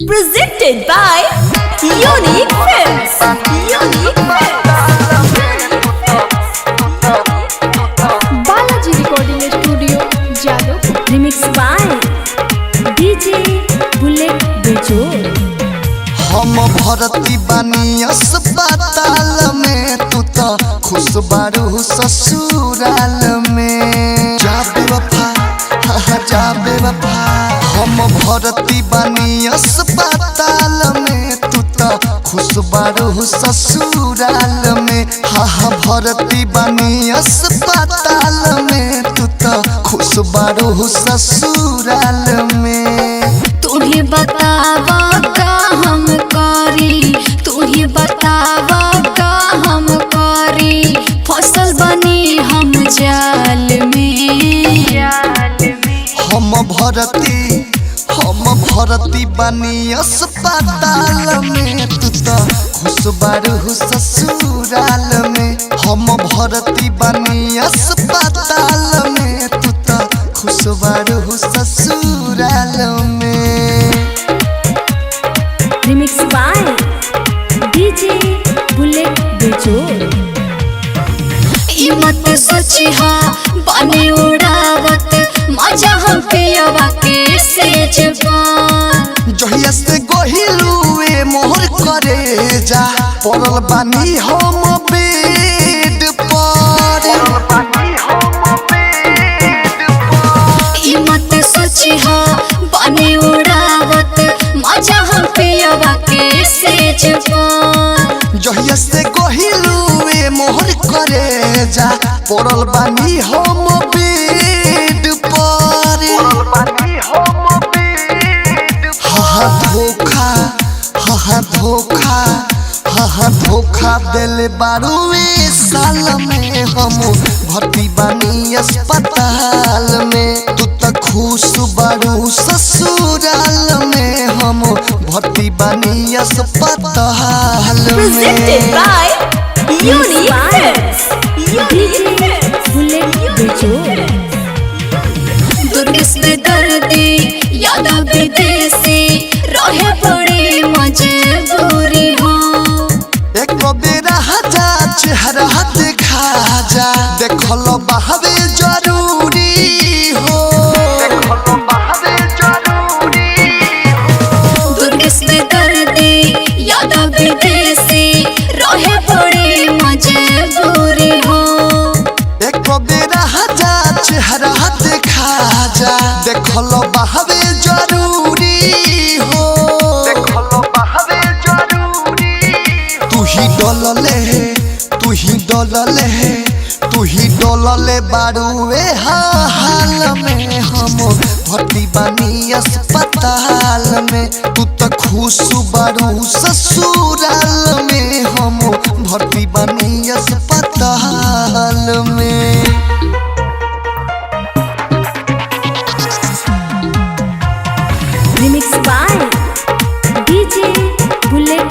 Presented by Unique Films. Unique Balaji recording studio Jadhav. Remix by DJ Bullet Bejoor. हम भरती बानी अस्पताल में, तू तो खुश बारू ससुराल में। जा बेवफा, हाँ जा बेवफा। हम भरती बानी अस्पताल में, तू तो खुश बारू ससुराल में। हाँ भरती बानी अस्पताल में, तू तो खुश बारू ससुराल में। तुही बतावा का हम करी, तुही बतावा का हम करी, फसल बनी हम जाल में। हम भरती बानी अस्पताल में, तू तो खुश बारू ससुराल में। हम भरती बानी अस्पताल में, तू तो खुश बारू ससुराल में। Remix by DJ Bullet Bejoor. ई मत सोची हा बने उड़ावत, मजा हम पियवा के सेज पान। जहिया से गोहिलुए मोहर करे जा, पड़ल बानी हम बेड पर। ई मत सोची हा बने उड़ावत, मजा हम पियवा के सेज पान। जहिया से गोहिलुए मोहर करे जा, पड़ल बानी हम बेड पर। धोखा दिल बारूए साल में। हम भर्ती बानी अस्पताल में, तू तो खुश बारू ससुराल में। हम भर्ती बानी अस्पताल Presented में। by Unique Films. DJ Bullet Bejoor. दुर्गस में दर्दी यादा विदेशी, रहे बड़ी मजबूरी हो। एक बेरा जा चेहरा देखा जा, देखल बहवे जरूरी हो। दुर्गस में दर्दी यादा विदेशी, रहे बड़ी मजबूरी हो। एक बेरा जा चेहरा देखा जा, देखल बहवे जरूरी हो। तू ही डोलले बारूए हाल में। हम भर्ती बानी अस्पताल में, तू तो खुश बारू ससुराल में। हम भर्ती बानी अस्पताल में। Remix by DJ Bullet